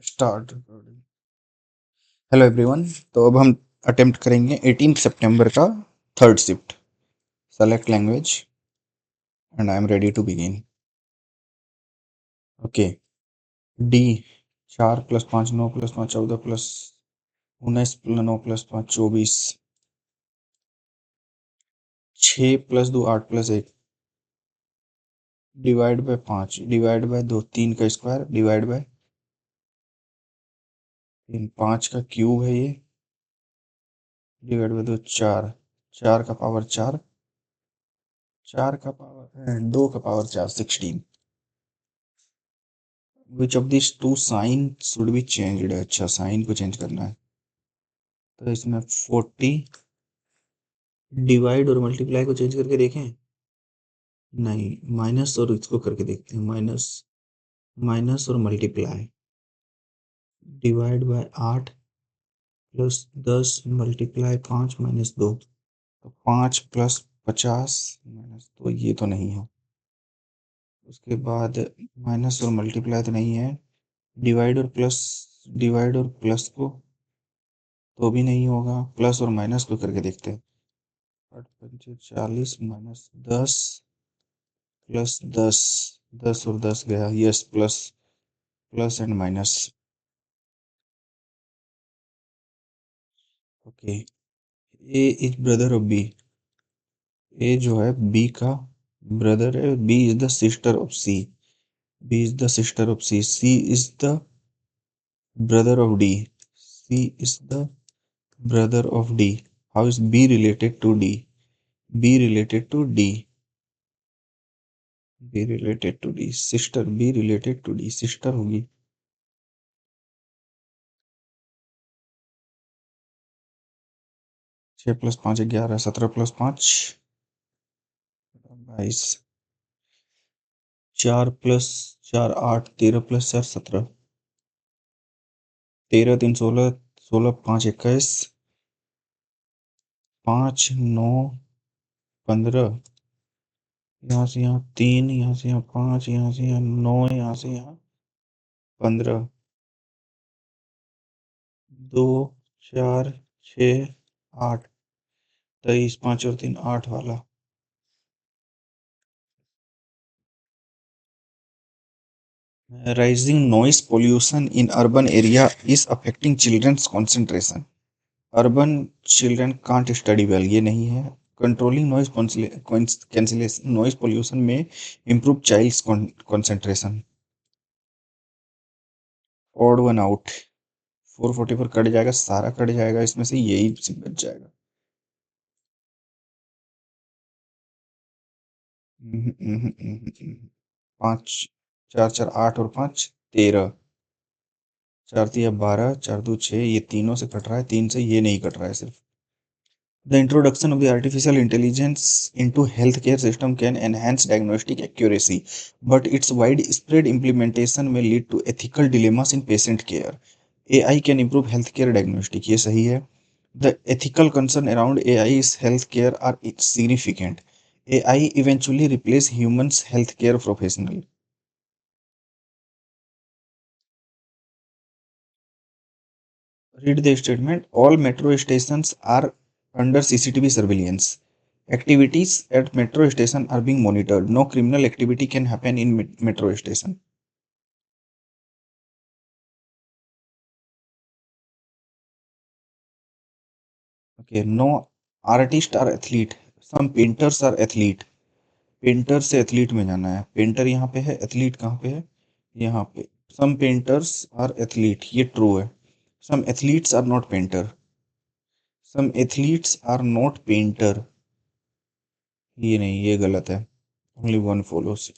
Start. Hello everyone. तो अब हम अटेम्प्ट करेंगे 18 सितंबर का third shift. Select language and I am ready to begin. Okay. D 4 + 5 9 + 5 14 + 9 + 5 24। 6 + 2 8 + 1 divide by 5 divide by 2 3 का स्क्वायर डिवाइड बाय 3 5 का क्यूब है ये डिवाइड बाय 2 4 4 का पावर 4 4 का पावर 2 का power 4 16। Which of this two sign should be changed. अच्छा, sign को change करना है तो इसमें 40 डिवाइड और मल्टीप्लाई को चेंज करके देखें। नहीं, माइनस और इसको करके देखते हैं। माइनस माइनस और मल्टीप्लाई डिवाइड बाय 8 + 10 मल्टीप्लाई 5 - 2 तो 5 + 50 - 2 ये तो नहीं है। उसके बाद माइनस और मल्टीप्लाई तो नहीं है। डिवाइड और प्लस को तो भी नहीं होगा। प्लस और माइनस को करके देखते हैं। 8 × 5 = 40 - 10 + 10 10 और 10 गया। Yes, plus plus and minus. Okay. A is brother of B. A जो है बी का ब्रदर है। B is the sister of C. B is the sister of C. C is the brother of D. C is the brother of D. How is B related to D? B related to D. B related to D. Sister. B related to D. Sister होगी। 6 + 5 11 17 + 5 22 4 + 4 8 13 + 4 17 13 3 16 16 5 21 5 9 15 यहाँ से यहाँ 3 यहाँ से यहाँ 5 यहाँ से यहाँ 9 यहाँ से यहाँ 15 2 4 6 8 23 5 और 3 8 वाला। Rising noise pollution in urban area is affecting children's concentration. Urban children can't study well. ये नहीं है। Controlling noise pollution में improve child's concentration. Odd one out. 444 cut जाएगा, सारा कट जाएगा, इसमें से यही बच जाएगा। 5 4 4 8 और 5 13 4 3 12 4 2 6 ये तीनों से कट रहा है। 3 से ये नहीं कट रहा है सिर्फ। The introduction of the artificial intelligence into healthcare system can enhance diagnostic accuracy, but its widespread implementation may lead to ethical dilemmas in patient care. AI can improve healthcare diagnostic, ये सही है। The ethical concern around AI's healthcare are significant. AI eventually replace humans healthcare professional. Read the statement. All metro stations are under CCTV surveillance. Activities at metro station are being monitored. No criminal activity can happen in metro station. Okay. No artist or athlete. Some painters are athlete. Painter से athlete में जाना है। Painter यहाँ पे है, athlete कहाँ पे है? यहाँ पे। सम पेंटर्स आर एथलीट, ये ट्रू है। Some athletes are not painter. Some athletes are not painter, ये नहीं, ये गलत है। Only one follows.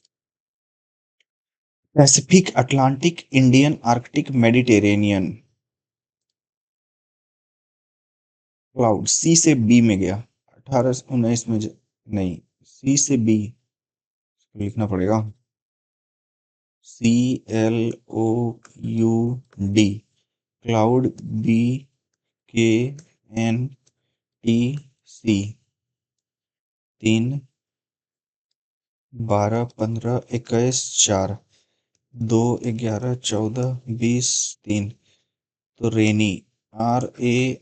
Pacific, Atlantic, Indian, Arctic, Mediterranean. Cloud C से बी में गया। 18 19 में नहीं, सी से बी लिखना पड़ेगा। CLOUD cloud. BKNTC 3 12 15 21 4 2, 11, 14, 20, 3। तो रेनी, RAINY,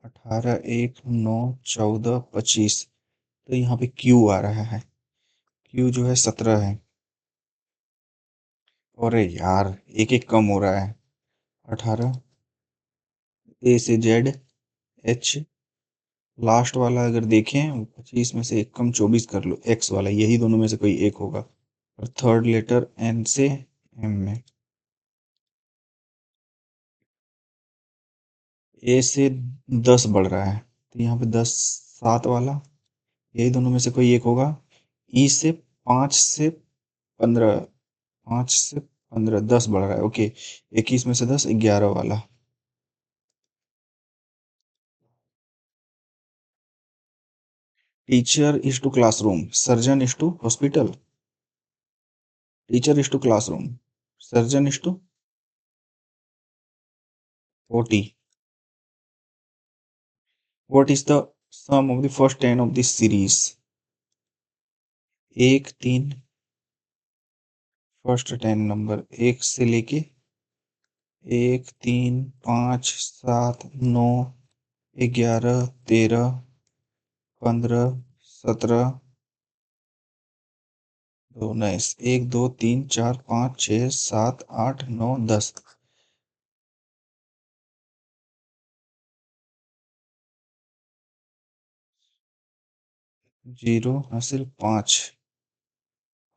18, 1, 9, 14, 25। तो यहाँ पे क्यू आ रहा है, क्यू जो है 17 है। और यार एक एक कम हो रहा है। 18, ए से जेड, एच, लास्ट वाला अगर देखें 25 में से एक कम 24 कर लो, एक्स वाला, यही दोनों में से कोई एक होगा। और थर्ड लेटर एन से एम में, ए से 10 बढ़ रहा है, तो यहाँ पे 10, 7 वाला, यही दोनों में से कोई एक होगा। ई से 5 से 15, 5 से 15, 10 बढ़ रहा है, ओके। 21 में से 10, 11 वाला। Teacher is to classroom, surgeon is to hospital. Teacher is to classroom, surgeon is to OT. What is the sum of the first 10 of this series? 1, 3, first 10 number 1 से लेके 1, 3, 5, 7, 9, 11, 13, 15, 17, 19, 1, 2, 3, 4, 5, 6, 7, 8, 9, 10। 0 हासिल 5,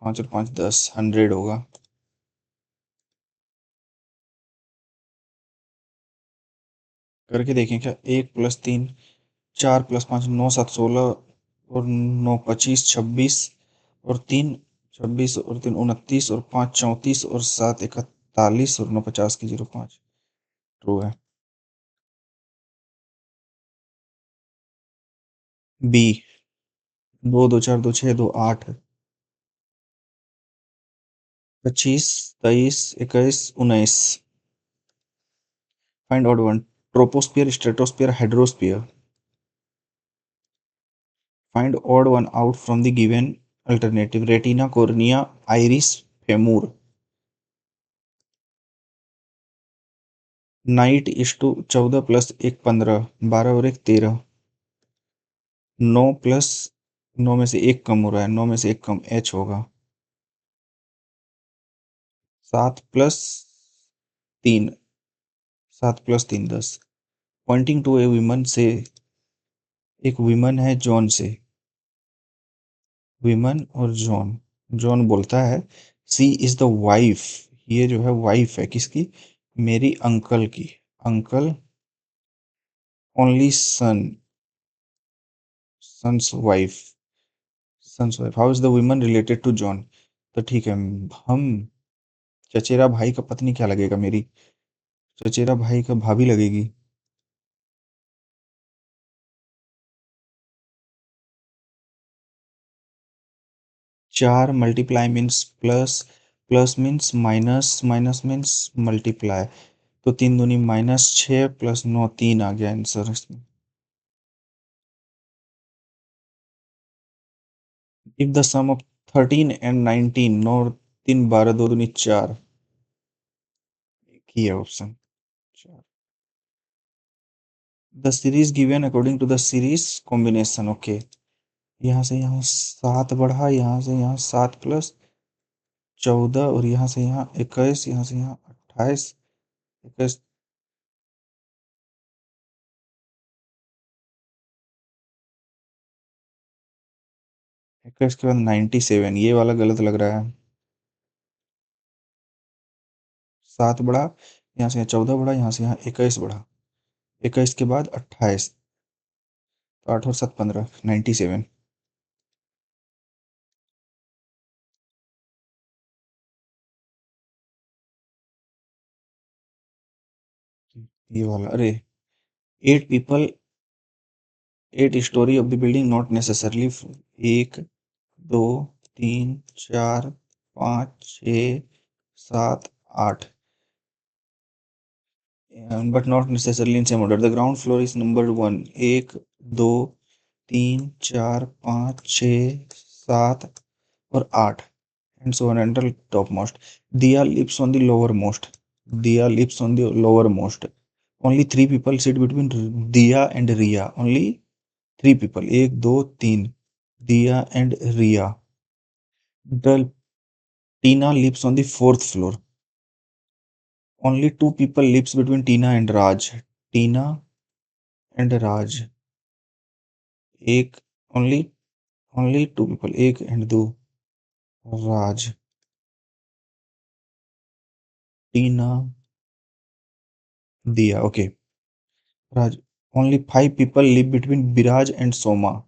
5 और 5 10, 100 होगा। करके देखें क्या, 1 + 3, 4 + 5, 9, 7, 16, और 9, 25, 26, और 3, 26, और 3, 29, और 5, 34, और 7, 41, और 9, 50 की 0, 5। ट्रू है। B, 2, 2, 4, 2, 6, 2, 8, 25, 23, 21, 19। Find out one, troposphere, stratosphere, hydrosphere. Find odd one out from the given alternative, retina, cornea, iris, femur। Night is to 14 + 1, 15, 12 और 1, 13। 9 प्लस 9 में से एक कम हो रहा है, 9 में से एक कम, एच होगा। 7 + 3, 7 + 3, 10। पॉइंटिंग टू ए विमन से, एक विमन है जॉन से, विमन और जॉन। जॉन बोलता है सी इज द वाइफ, ये जो है वाइफ है किसकी, मेरी अंकल की। Uncle only son, son's wife, son's wife. How is the woman related to John. तो ठीक है, हम, चचेरा भाई का पत्नी क्या लगेगा मेरी, चचेरा भाई का भाभी लगेगी। 4 multiply means plus, plus means minus, minus means multiply. तो 3 दूनी -6 + 9, 3 आ गया आंसर इसमें। If the sum of 13 and 19, 9 और 3, 12, 2 दूनी 4। एक ही है option 4। The series given according to the series combination, okay. यहाँ से यहाँ 7 बढ़ा, यहाँ से यहाँ 7 + 14, और यहाँ से यहाँ 21, यहाँ से यहाँ 28, 21, 21 के बाद 97, ये वाला गलत लग रहा है। 7 बढ़ा, यहाँ से यहाँ 14 बढ़ा, यहाँ से यहाँ 21 बढ़ा, 21 के बाद 28, तो 8 और 7, 15, 97। ये वाला, अरे, 8 people, 8 story of the building not necessarily, 1, 2, 3, 4, 5, 6, 7, 8, but not necessarily in same order. The ground floor is number 1, 1, 2, 3, 4, 5, 6, 7 और 8। and so on until topmost. Diya lives on the lowermost. Diya lives on the lowermost. Only three people sit between Diya and Riya. Only three people. एक दो तीन. Diya and Riya. The Tina lives on the fourth floor. Only two people lives between Tina and Raj. Tina and Raj. एक only only two people. एक and दो. Raj. Tina. Diya. Okay. Raj. Only five people live between Biraj and Soma.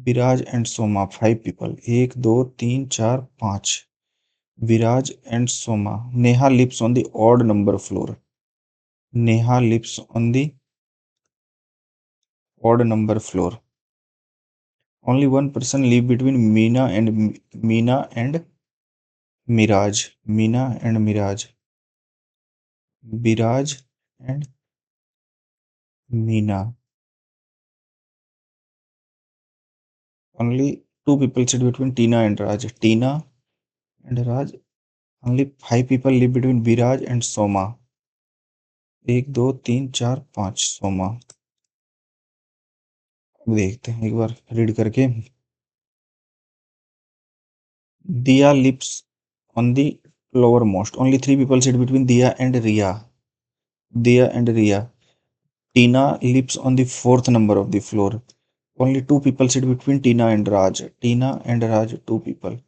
Biraj and Soma. Five people. एक दो तीन चार पाँच. Viraj and Soma. Neha lives on the odd number floor. Neha lives on the odd number floor. Only one person live between Meena and Miraj. Meena and Miraj. Biraj and Meena. Only two people sit between Tina and Raj. Tina and Raj. Only five people live between Biraj and Soma. एक दो तीन चार पाँच. सोमा. देखते हैं एक बार read करके. Diya lives on the lowermost. Only three people sit between Diya and Riya. Diya and Riya. Tina lives on the fourth number of the floor. Only two people sit between Tina and Raj. Tina and Raj, two people.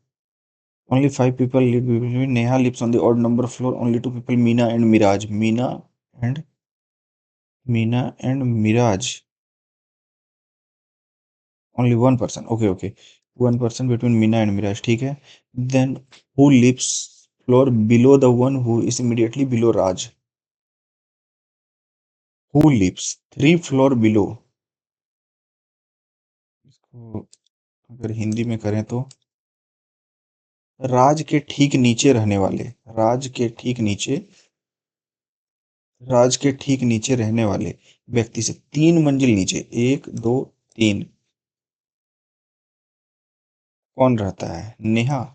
Only five people live between. Neha lives on the odd number floor. Only two people, Meena and Miraj. And Meena and Miraj. Only one person. Okay. One person between Meena and Miraj. ठीक है. Then who lives floor below the one who is immediately below Raj? Who lives three floor below? इसको अगर हिंदी में करें तो राज के ठीक नीचे रहने वाले. राज के ठीक नीचे. राज के ठीक नीचे रहने वाले व्यक्ति से तीन मंजिल नीचे. एक दो तीन. कौन रहता है? Neha.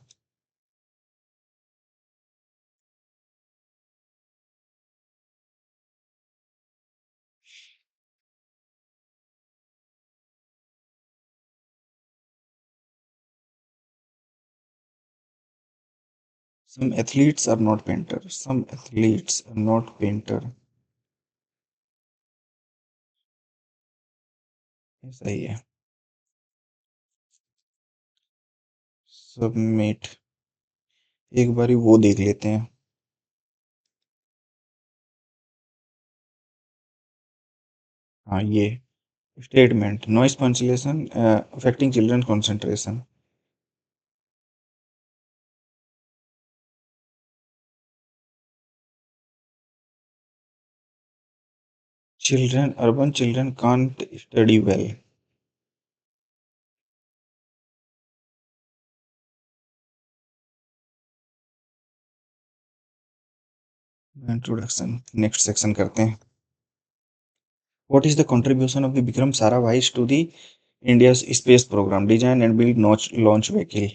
Some athletes are not painter. Some athletes are not painter. ये सही है. सबमिट. एक बारी वो देख लेते हैं. हाँ ये statement. Noise cancellation affecting children concentration. Children, urban children can't study well. Introduction. Next section करते हैं. What is the contribution of the Vikram Sarabhai to the India's space program? Design and build launch vehicle.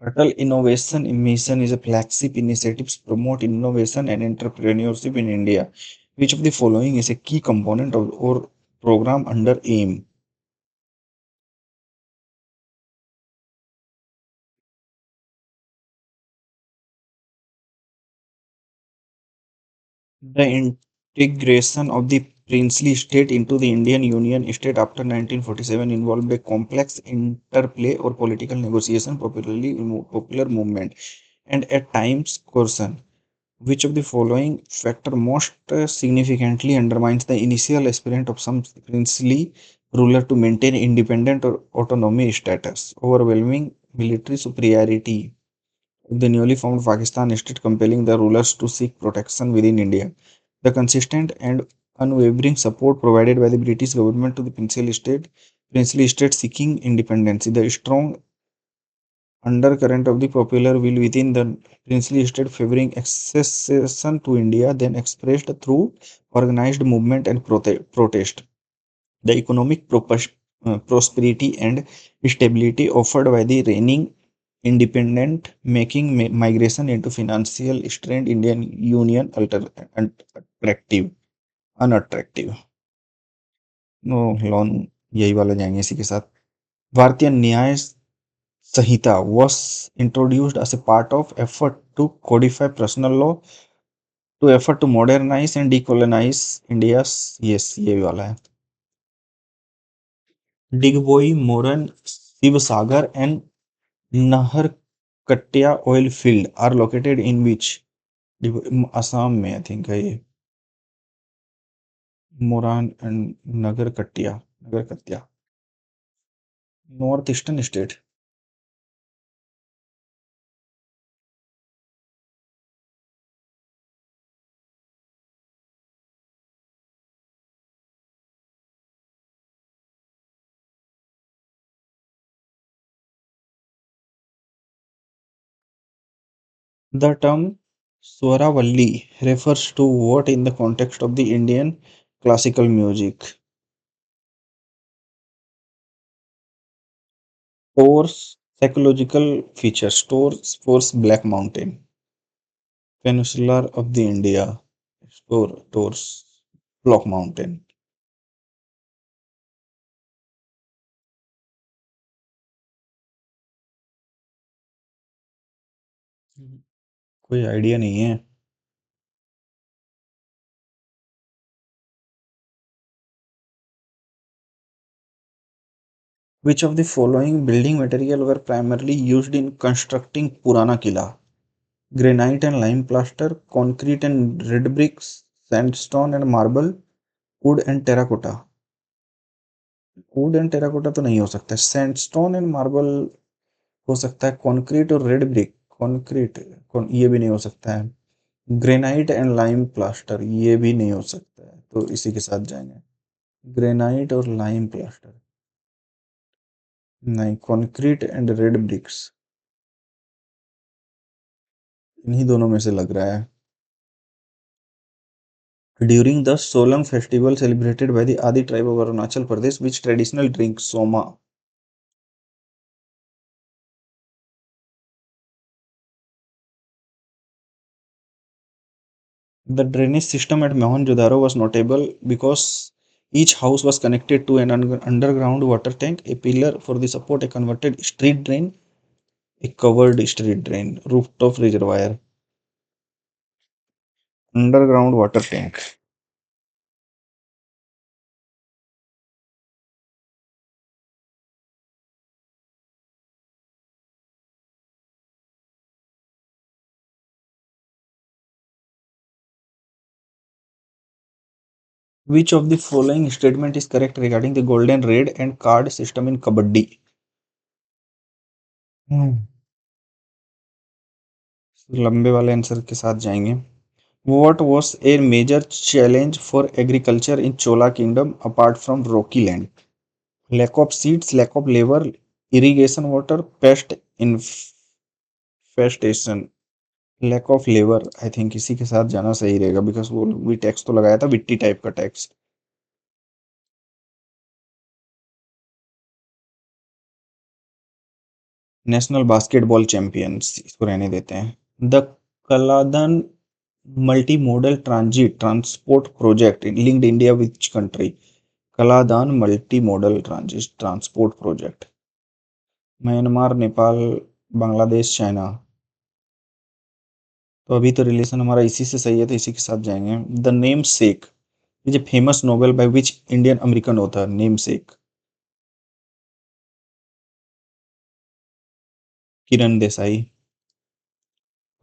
Atal Innovation Mission is a flagship initiative to promote innovation and entrepreneurship in India. Which of the following is a key component of or program under AIM? The integration of the princely state into the Indian Union state after 1947 involved a complex interplay or political negotiation, popular movement, and at times coercion. Which of the following factor most significantly undermines the initial aspirant of some princely ruler to maintain independent or autonomy status? Overwhelming military superiority of the newly formed Pakistan state, compelling the rulers to seek protection within India. The consistent and unwavering support provided by the British government to the princely state seeking independence. The strong undercurrent of the popular will within the princely state favoring accession to India, then expressed through organized movement and protest. The economic prosperity and stability offered by the reigning independent, making migration into financial strained Indian Union attractive, unattractive. No loan यही वाला जाएंगे इसी के साथ. भारतीय न्याय संहिता was introduced as a part of effort to codify personal law to effort to modernize and decolonize India's. Yes, ये वाला है. Digboy, Moran, Sivsagar and Naharkatia oil field are located in which? Assam में I think है ये. Moran and Nagarkatia. Northeastern state. The term Swaravalli refers to what in the context of the Indian classical music? Tours, psychological features. Tours, Force, Black Mountain. Peninsular of the India. Tours, Block Mountain. कोई idea नहीं है. Which of the following building material were primarily used in constructing Purana Kila? Granite and lime plaster, concrete and red bricks, sandstone and marble, wood and terracotta. Would and terracotta तो नहीं हो सकता. Sandstone and marble हो सकता है. Concrete और red brick. Concrete ये भी नहीं हो सकता है. ग्रेनाइट एंड लाइम प्लास्टर ये भी नहीं हो सकता है. तो इसी के साथ जाएंगे. ग्रेनाइट और लाइम प्लास्टर नहीं. कॉन्क्रीट एंड रेड ब्रिक्स इन्हीं दोनों में से लग रहा है. During the Solang festival celebrated by the Adi tribe of Arunachal Pradesh, which traditional drink Soma? The drainage system at Mohenjo-daro was notable because each house was connected to an underground water tank, a pillar for the support, a converted street drain, a covered street drain, rooftop reservoir, underground water tank. Which of the following statement is correct regarding the golden red and card system in Kabaddi? लंबे वाले answer के साथ जाएंगे. What was a major challenge for agriculture in Chola Kingdom apart from rocky land? Lack of seeds, lack of labor, irrigation water, pest infestation. Lack of labour I think इसी के साथ जाना सही रहेगा बिकॉज वो भी टैक्स तो लगाया था विट्टी टाइप का टैक्स. नेशनल बास्केटबॉल चैंपियंस इसको रहने देते हैं. The Kaladan multi modal transit transport project linked India which country? Kaladan multi modal transit transport project. Myanmar, Nepal, Bangladesh, China. तो अभी तो रिलेशन हमारा इसी से सही है तो इसी के साथ जाएंगे. The name sec is a famous novel by which Indian American author? Name sec Kiran Desai.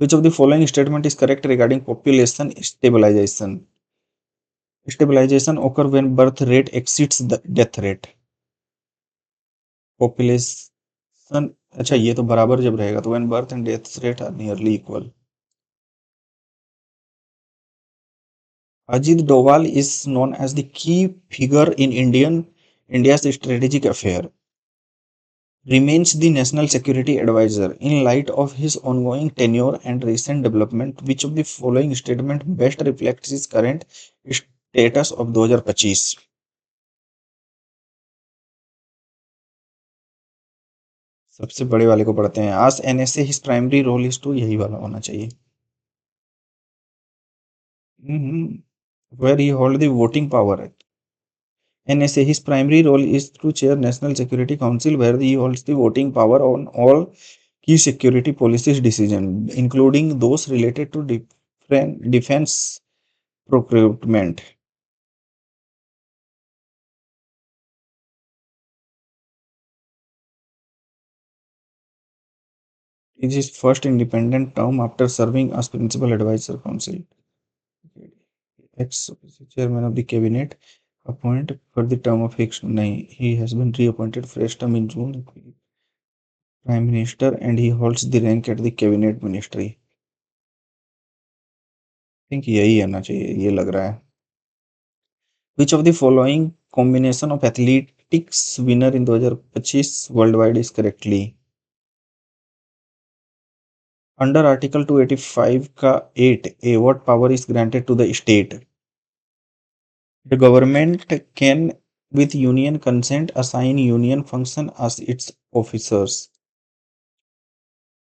Which of the following statement is correct regarding population stabilization? Stabilization occur when birth rate exceeds the death rate. Population अच्छा ये तो बराबर जब रहेगा तो when birth and death rate are nearly equal. Ajit Doval is known as the key figure in India's strategic affair. Remains the national security advisor in light of his ongoing tenure and recent development. Which of the following statement best reflects his current status of 2025? सबसे बड़े वाले को पढ़ते हैं। आज NSA his primary role is to, यही वाला होना चाहिए। Where he hold the voting power. NSA, his primary role is to chair National Security Council, where he holds the voting power on all key security policies decisions, including those related to defense procurement. It is his first independent term after serving as Principal Advisor Council. Ex-chairman of the cabinet, appointed for the term of Hicks. He has been reappointed fresh term in June. Prime Minister, and he holds the rank at the cabinet ministry. Think यही आना चाहिए, ये लग रहा है। Which of the following combination of athletics winner in 2025 worldwide is correctly? Under Article 285 का 8 a what power is granted to the state? The government can with union consent assign union function as its officers.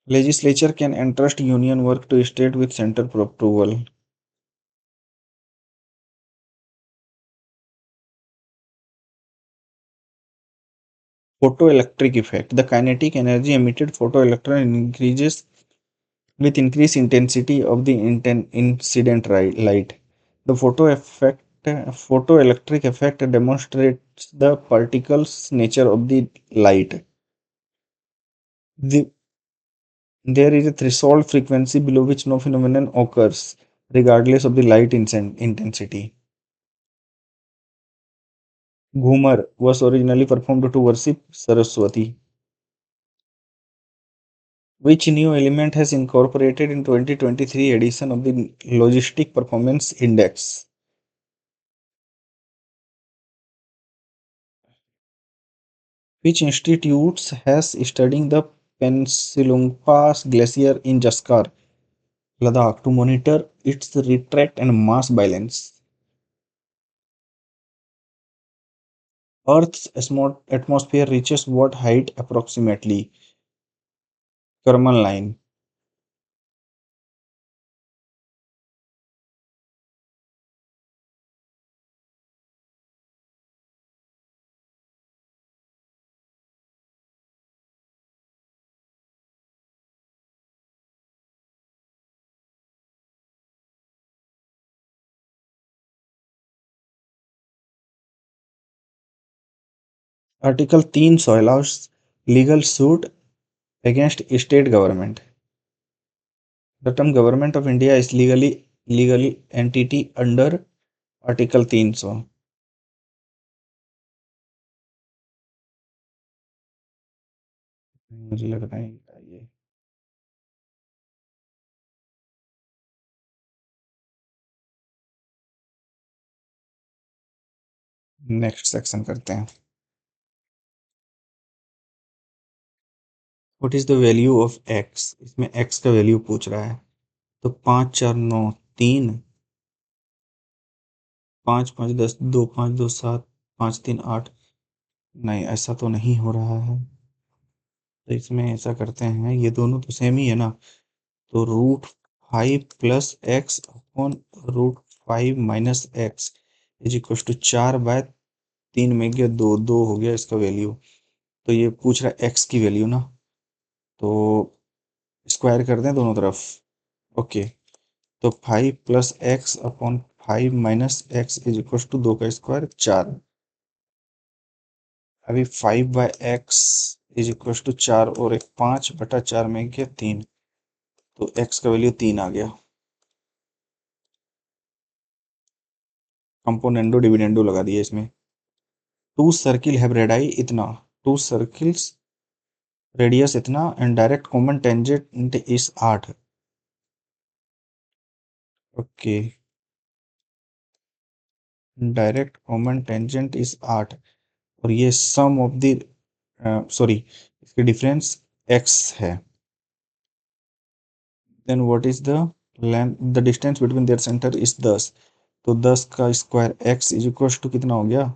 Legislature can entrust union work to state with central approval. Photoelectric effect. The kinetic energy emitted photoelectron increases with increased intensity of the incident light. The photoelectric effect demonstrates the particles nature of the light. The, there is a threshold frequency below which no phenomenon occurs, regardless of the light intensity. Ghumar was originally performed to worship Saraswati. Which new element has incorporated in 2023 edition of the Logistic Performance Index? Which institutes has studying the Pensilunpa Glacier in Jaskar, Ladakh, to monitor its retreat and mass balance? Earth's atmosphere reaches what height approximately? Karman line. Article 300 allows legal suit against state government. The term Government of India is legal entity under Article 300. मुझे लग रहा है ये next section करते हैं। What is the value of x? इसमें x का value पूछ रहा है। तो 5 4 9 3, 5 5 10, 2 5 2 7, 5 3 8। नहीं, ऐसा तो नहीं हो रहा है। तो इसमें ऐसा करते हैं, ये दोनों तो सेम ही है ना। तो √5 + x upon √5 - x is equal to 4/3 में गया 2 2 हो गया इसका वैल्यू। तो ये पूछ रहा है एक्स की वैल्यू ना, तो स्क्वायर कर दें दोनों तरफ। ओके, तो 5 + x upon 5 - x is equal to 2 का स्क्वायर 4। अभी 5/x इज इक्व टू 4 और एक 5/4 में गया 3। तो x का वैल्यू 3 आ गया। कंपोनेंडो डिविडेंडो लगा दिया इसमें। टू सर्किल हैव रेडाई इतना, टू सर्किल्स रेडियस इतना एंड डायरेक्ट कॉमन टेंजेंट इस 8। ओके, डायरेक्ट कॉमन टेंजेंट इस 8 और ये सम ऑफ द सॉरी इसके डिफरेंस x है। Then what is the length, the distance between their centre is 10। तो 10 का square x is equal to कितना हो गया?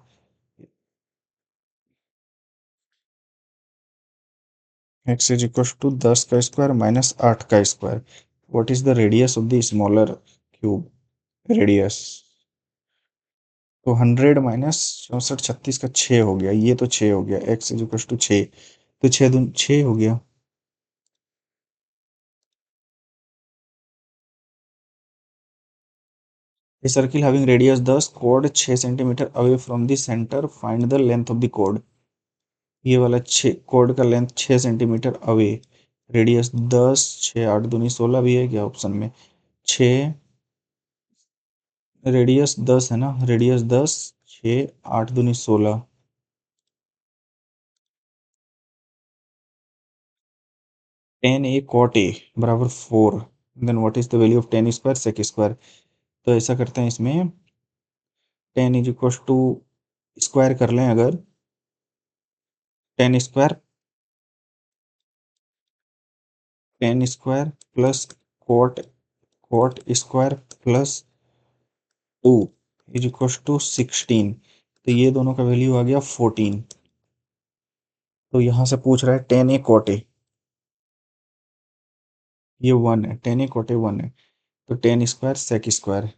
x is equals to 10 का स्क्वायर माइनस 8 का square. What is the radius of the smaller cube? Radius तो 100 minus 64 36 का 6 हो गया, ये तो 6 हो गया, x इज इक्वल टू 6, तो 6 दून 6 हो गया। A circle having radius 10, chord 6 centimetre away from the center, find the length of the chord। ये वाला 6 chord का लेंथ 6 सेंटीमीटर अवे, रेडियस 10, 6 8 दूनी 16 भी है क्या ऑप्शन में? 6 रेडियस 10 है ना, रेडियस 10, 6 8 दूनी 16, 10 a cot a बराबर 4। Then what is the value of 10 square sec square? तो ऐसा करते हैं, इसमें 10 इज इक्वल टू स्क्वायर कर लें अगर, 10 square, 10 square plus cot cot square plus 2 is equal to 16, तो ये दोनों का वैल्यू आ गया 14। तो यहाँ से पूछ रहा है 10 ए कोट ए, ये 1 है, 10 ए कोट ए 1 है, तो 10 स्क्वायर सेक स्क्वायर।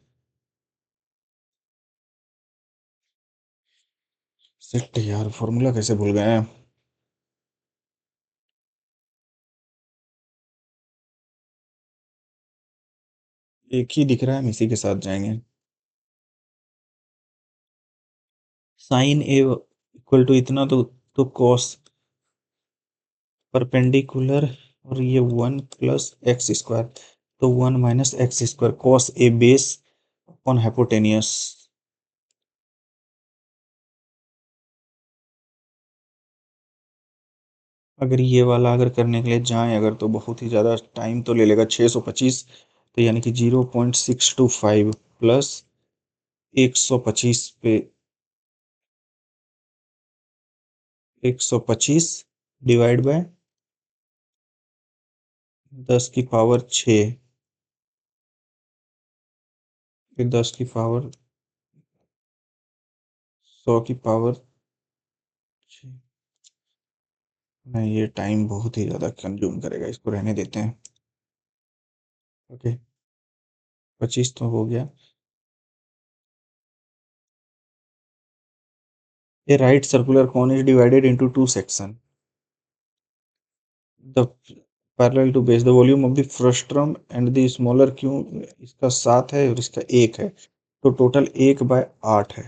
शिट यार, फॉर्मूला कैसे भूल गए हैं। एक ही दिख रहा है, हम इसी के साथ जाएंगे। साइन ए इक्वल टू इतना, तो कॉस परपेंडिकुलर, और ये 1 प्लस एक्स स्क्वायर, तो 1 minus x square cos A base upon hypotenuse. अगर ये वाला अगर करने के लिए जाएं अगर, तो बहुत ही ज़्यादा टाइम तो ले लेगा, 625, तो यानी कि 0.625 प्लस 125 पे 125 डिवाइड बाय 10 की पावर 6, फिर 10 की पावर 100 की पावर 6। नहीं, ये टाइम बहुत ही ज़्यादा कंज्यूम करेगा, इसको रहने देते हैं। ओके, 25 तो हो गया। A right circular cone is divided into two sections. The parallel to base, the volume of the frustrum and the smaller cube, इसका 7 है और इसका 1 है, तो टोटल 1/8 है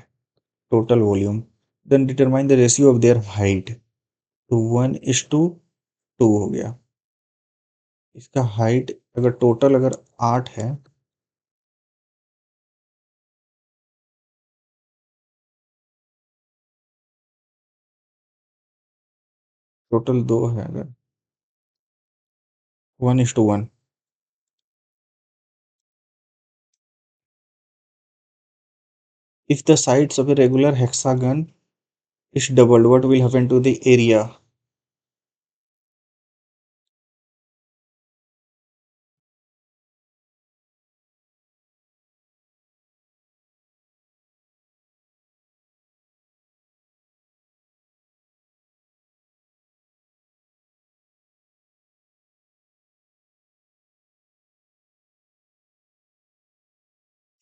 total volume. Then determine the ratio of their height, तो 1:2 हो गया। इसका हाइट अगर टोटल अगर 8 है, टोटल 2 है अगर, 1:1। If the sides of a regular hexagon is doubled, what will happen to the area?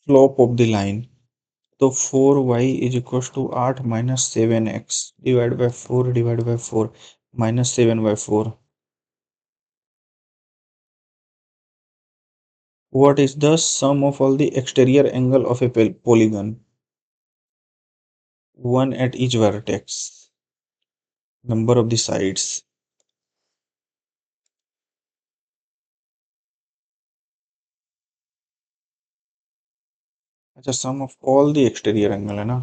Slope of the line, तो 4y is equal to 8 minus 7x divide by 4 divide by 4 minus 7/4। What is the sum of all the exterior angle of a polygon? One at each vertex. Number of the sides. अच्छा, sum of all the exterior angle है ना।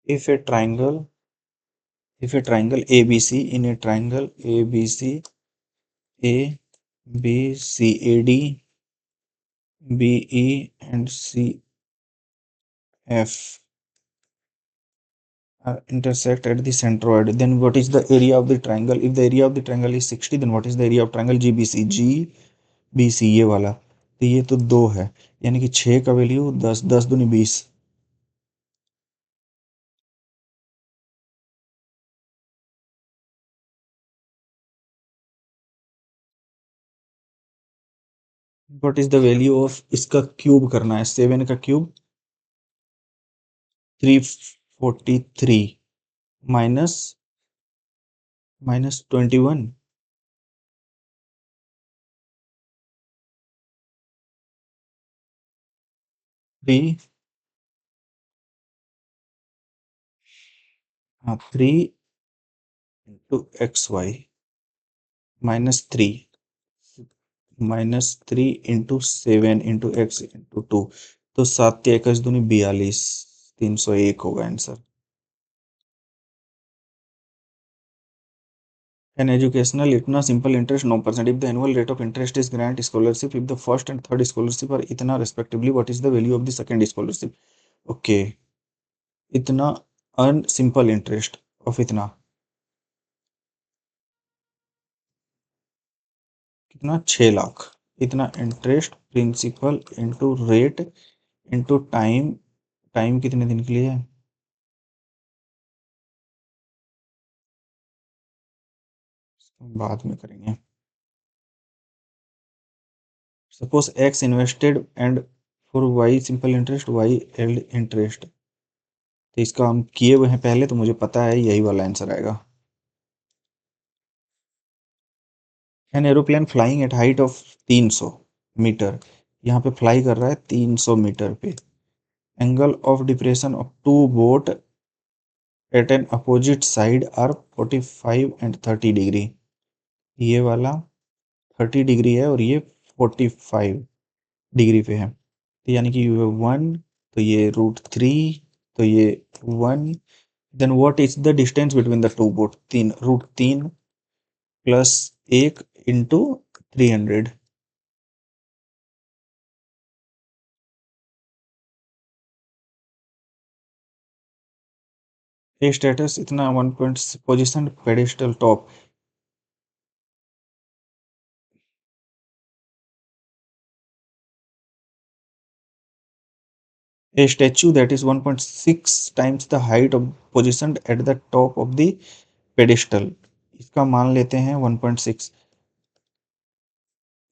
If a triangle, if a triangle ABC, in a triangle ABC, A B C A D B E and C F, intersect at the centroid, then what is the area of the triangle? If the area of the triangle is 60, then what is the area of triangle GBC? GBC ये वाला, तो ये तो 2 है, यानी कि 6 का value 10, 10 दूनी 20। What is the value of, इसका क्यूब करना है, 7 का क्यूब 343 माइनस 21, थ्री, हाँ 3 into x y -3 -3 into 7 into x into 2, तो 7 एक्स दूनी 42, 301 होगा आंसर। An educational इतना simple interest 9%. If the annual rate of interest is grant scholarship, if the first and third scholarship are इतना respectively, what is the value of the second scholarship? Okay, इतना earn simple interest of इतना कितना 6 लाख, इतना interest principal into rate into time, time कितने दिन के लिए है, बाद में करेंगे। Suppose x invested and for y simple interest, y yield interest, तो इसका हम किए हुए हैं पहले, तो मुझे पता है यही वाला आंसर आएगा। An aeroplane flying at height of 300 metre, यहाँ पे फ्लाई कर रहा है 300 मीटर पे, angle of depression of two boat at an opposite side are 45 and 30 degree, ये वाला 30 डिग्री है और ये 45 डिग्री पे है, तो यानी कि 1, तो ये √3, तो ये 1, then what is the distance between the two boat, 3 √3 plus 1 into 300, a status इतना 1 point position pedestal top, a statue that is 1.6 times the height of positioned at the top of the pedestal, इसका मान लेते हैं 1.6,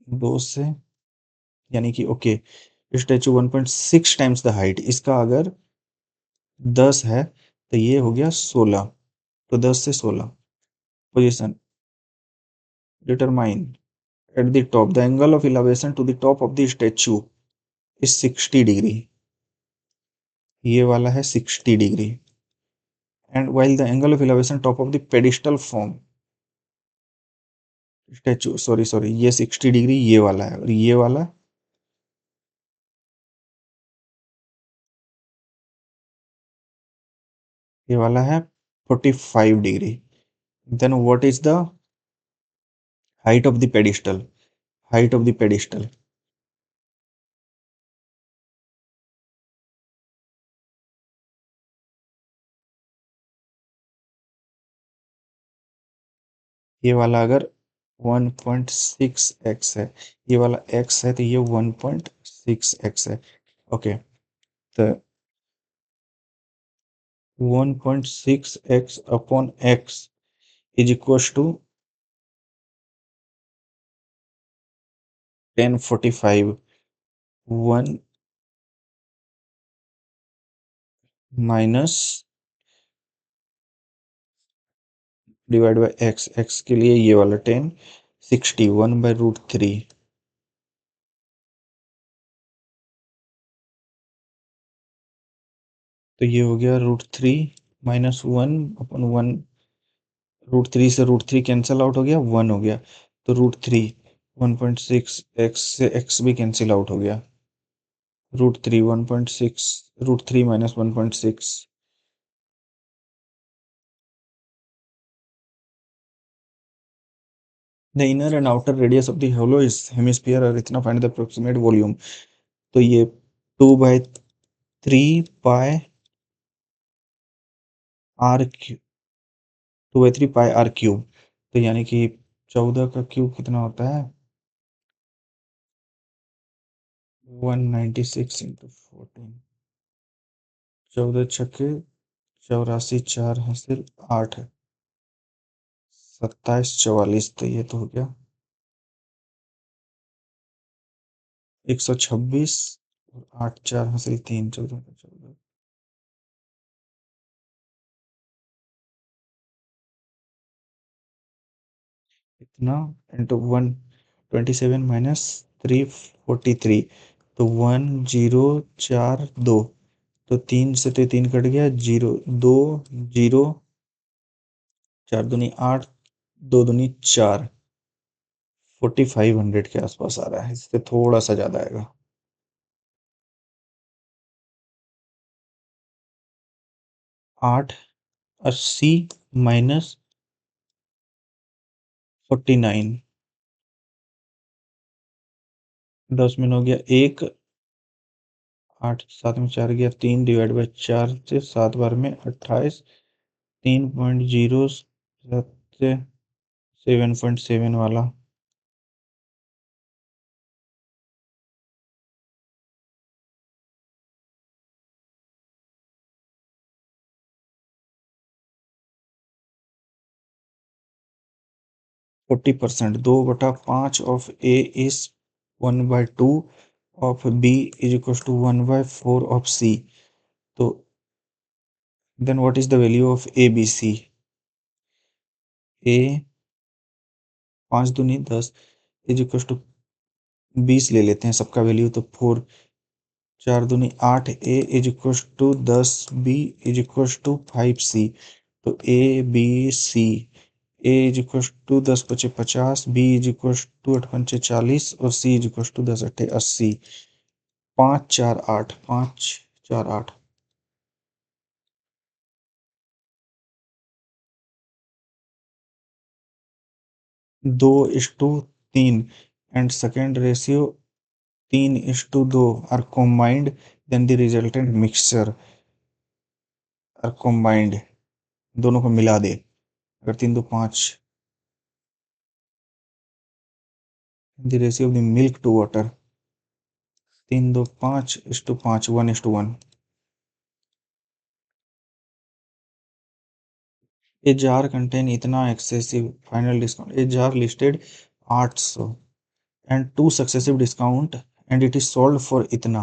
2 से, यानी कि okay, statue 1.6 times the height, इसका अगर 10 है तो ये हो गया 16, तो 10 से 16, position determine at the top, the angle of elevation to the top of the statue is 60 degree, ये वाला है 60 degree, and while the angle of elevation top of the pedestal form statue, sorry ये 60 degree ये वाला है, और ये वाला है 45 degree, then what is the height of the pedestal, height of the pedestal, ये वाला अगर 1.6x है, ये वाला x है, तो ये 1.6x है, ओके, तो 1.6x upon x is equal to 1045, 1 minus divide by x, x के लिए ये वाला 1060, 1/√3, तो ये हो गया √3 -1/1, √3 से √3 कैंसिल आउट हो गया, 1 हो गया, तो √3, 1.6 एक्स से एक्स भी कैंसिल आउट हो गया, √3 1.6, √3 -1.6, the inner and outer radius of the hollow hemisphere और इतना फाइंड द अप्रोक्सीमेट वॉल्यूम, तो ये 2/3 pi R cube 2/3 pi r cube. तो यानी कि 14 का क्यूब कितना होता है? 196 इंटू 14। 14 छक्के 84, 4 हासिल 8, 27 44। तो ये तो हो गया 126 और 8 4 हासिल 3, 14 14। इतना इंटू 127 - 343। तो 1042। तो 3 से तो 3 कट गया, 0 2 0, 4 दूनी 8, 2 दूनी 4। 4500 के आसपास आ रहा है, इससे थोड़ा सा ज्यादा आएगा। 880 -49। 10 में हो गया 1, 8 7 में 4 गया 3, डिवाइड बाई 4 से 7 बार में 28। 3.07 से 7.7 वाला। 40%। 2/5 of A is 1/2 of B is equal to 1/4 of C. तो then what is the value of A B C? A 5 दूनी 10 इज इक्वल टू 20 ले लेते हैं सबका वैल्यू, तो 4। 4 दूनी 8 A is equal to 10 B is equal to 5 C. तो A B C, A is equal to 10 × 5 = 50, B is equal to 8 × 5 = 40 और C is equal to 10 × 8 = 80। 5 4 8, 5 4 8। 2:3 and second ratio 3:2 are combined, then the resultant mixture are combined। दोनों को मिला दे, अगर 3 2 5, the ratio of the milk to water 3 2 5:5, 1:1। A jar contain इतना excessive final discount, a jar listed 800 and two successive discount and it is sold for इतना।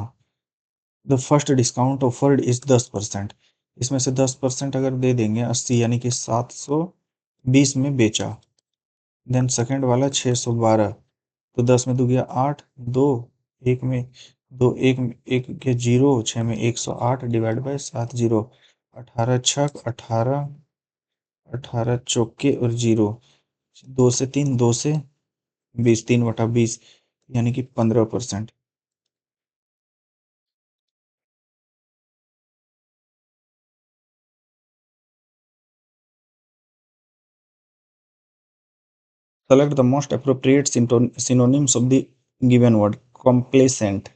The first discount offered is 10%। इसमें से 10% अगर दे देंगे 80, यानी कि 720 में बेचा। देन सेकंड वाला 612। तो 10 में 2 गया 8, 2 1 में 2, 1 1 के 0, 6 में 108 डिवाइड बाय 7 0। 18 छक 18, 18 चौके और 0। 2 से 3, 2 से 20, 3/20, यानी कि 15%। Select the most appropriate synonyms of the given word. Complacent,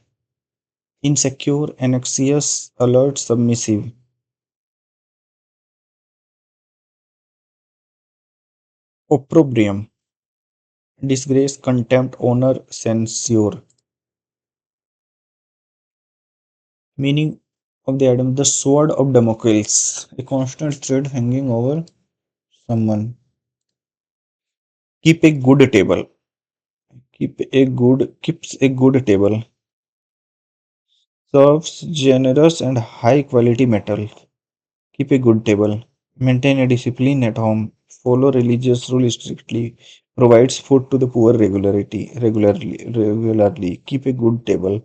insecure, anxious, alert, submissive. Opprobrium, disgrace, contempt, honor, censure. Meaning of the item: the sword of Damocles, a constant thread hanging over someone. Keep a good table. Keeps a good table. Serves generous and high quality metal. Keep a good table. Maintain a discipline at home. Follow religious rules strictly. Provides food to the poor regularly. Keep a good table.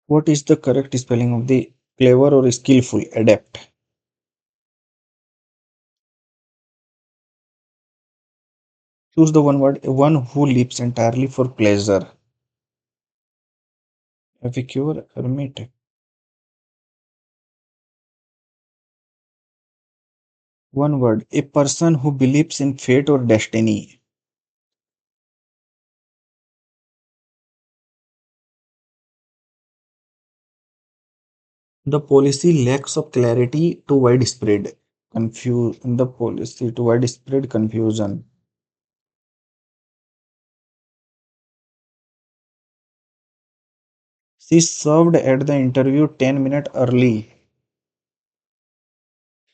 What is the correct spelling of the clever or skillful? Adept. Choose the one word. One who lives entirely for pleasure. Epicure, hermit. One word. A person who believes in fate or destiny. The policy lacks of clarity to widespread the policy to widespread confusion. She served at the interview 10 minutes early,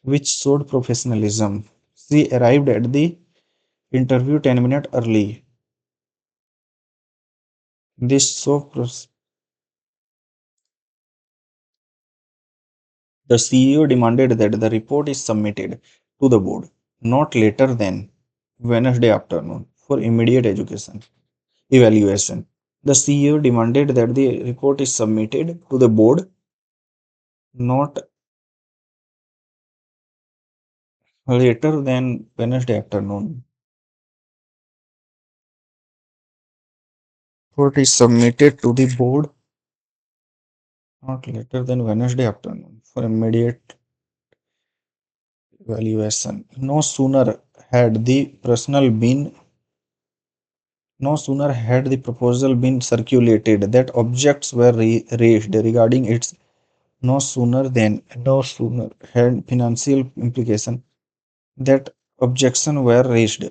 which showed professionalism. She arrived at the interview 10 minutes early. This show the CEO demanded that the report is submitted to the board not later than Wednesday afternoon for immediate education evaluation. The CEO demanded that the report is submitted to the board not later than Wednesday afternoon. Report is submitted to the board not later than Wednesday afternoon for immediate evaluation. No sooner had the proposal been circulated that objects were raised regarding its no sooner had financial implication that objection were raised.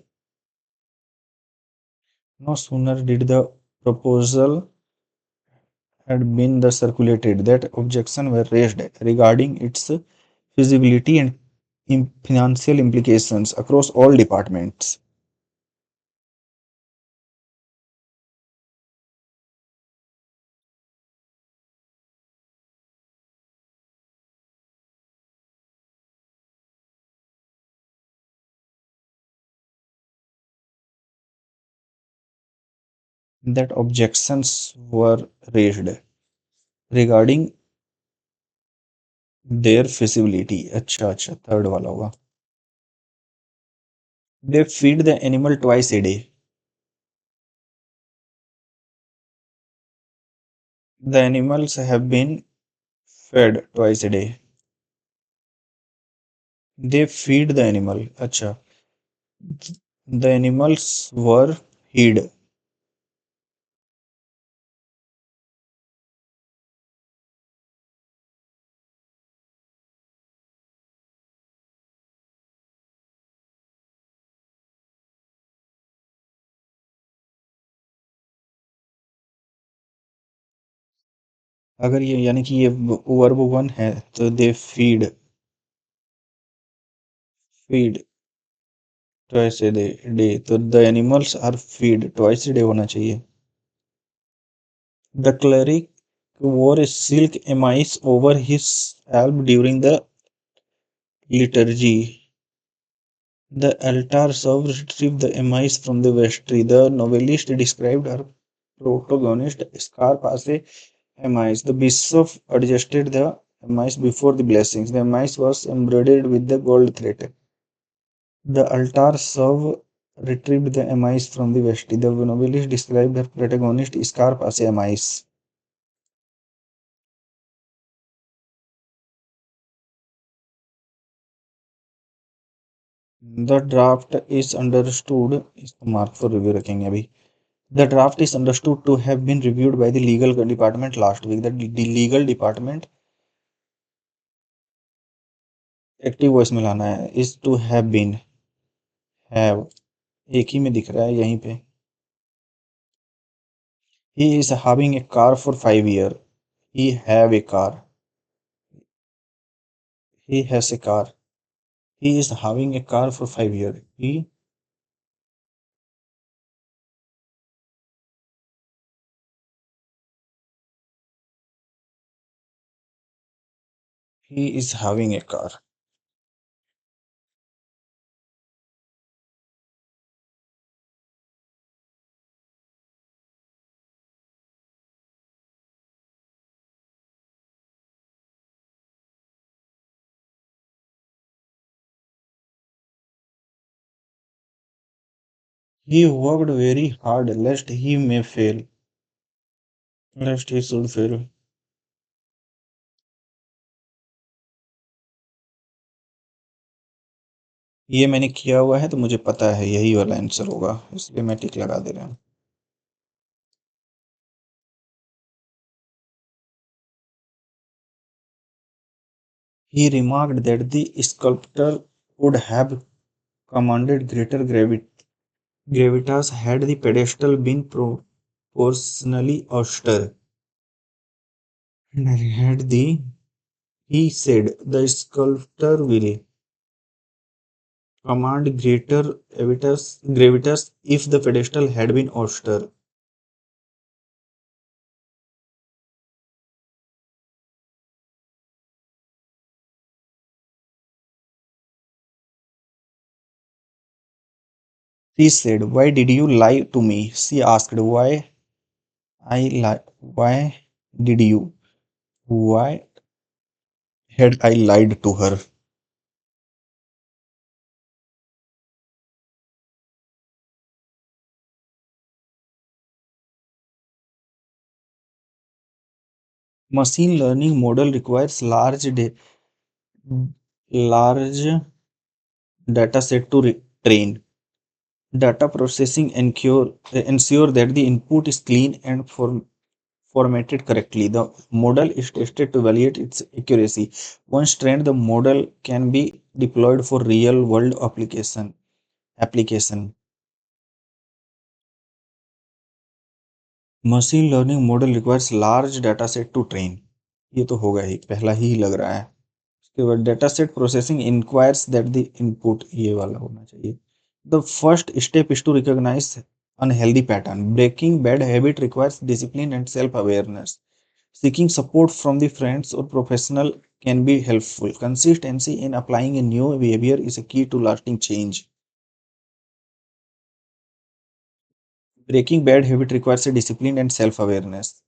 No sooner did the proposal had been the circulated that objection were raised regarding its feasibility and financial implications across all departments. That objections were raised regarding their feasibility. अच्छा अच्छा third वाला होगा. They feed the animal twice a day. The animals have been fed twice a day. They feed the animal. अच्छा. The animals were fed. अगर ये यानी कि ये वर्ब वन है तो they feed twice a day तो the animals are feed twice a day होना चाहिए. The cleric wore a silk amice over his alb during the liturgy. The altar server retrieved the amice from the vestry. The novelist described her protagonist scarf as a amice. The bishop adjusted the amice before the blessings. The amice was embroidered with the gold thread. The altar server retrieved the amice from the vestry. The novelist described her protagonist scarf as a amice. The draft is understood इसको mark for review रखेंगे अभी. The draft is understood to have been reviewed by the legal department last week. The legal department active voice में लाना है. is to have been have एक ही में दिख रहा है यहीं पे. He is having a car for 5 years. He have a car. He has a car. He is having a car for 5 years. He is having a car. He worked very hard lest he may fail. Lest he should fail. ये मैंने किया हुआ है तो मुझे पता है यही वाला आंसर होगा, इसलिए मैं टिक लगा दे रहा हूँ। He remarked that the sculptor would have commanded greater gravitas had the pedestal been proportionally austere. And had the he said the sculptor will command greater gravitas if the pedestal had been austere. She said, "Why did you lie to me?" She asked, Why did you? Why had I lied to her? Machine learning model requires large data set to train. Data processing ensure that the input is clean and formatted correctly. The model is tested to evaluate its accuracy. Once trained, the model can be deployed for real world application. Machine learning model requires large data set to train. ये तो होगा ही, पहला ही लग रहा है। उसके बाद data set processing inquires that the input, ये वाला होना चाहिए। The first step is to recognise unhealthy pattern. Breaking bad habit requires discipline and self awareness. Seeking support from the friends or professional can be helpful. Consistency in applying a new behavior is a key to lasting change. Breaking bad habit requires a discipline and self-awareness.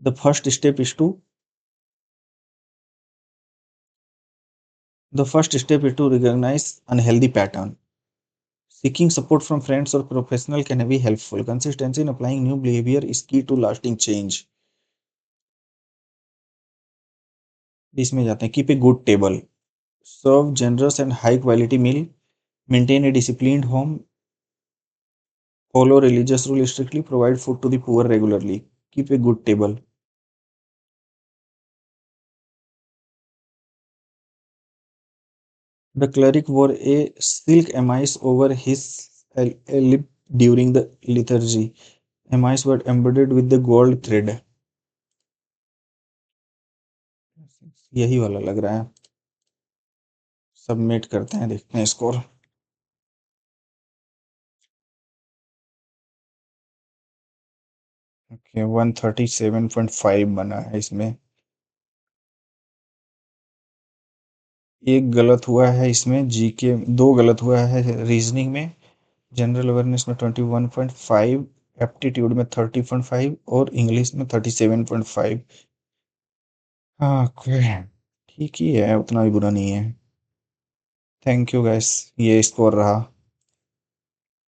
The first step is to recognize unhealthy pattern. Seeking support from friends or professional can be helpful. Consistency in applying new behavior is key to lasting change. इसमें जाते हैं. Keep a good table. Serve generous and high quality meal. Maintain a disciplined home. Follow religious rules strictly. Provide food to the poor regularly. Keep a good table. The cleric wore a silk amice over his lip during the liturgy. Amice were embroidered with the gold thread. यही वाला लग रहा है। Submit करते हैं, देखते हैं score. Okay, 137.5 बना है इसमें। एक गलत हुआ है इसमें, जीके 2 गलत हुआ है रीजनिंग में। जनरल अवेयरनेस में 21.5, एप्टीट्यूड में 30.5 और इंग्लिश में 37.5। हाँ, ओके, ठीक ही है, उतना भी बुरा नहीं है। थैंक यू गाइस, ये स्कोर रहा।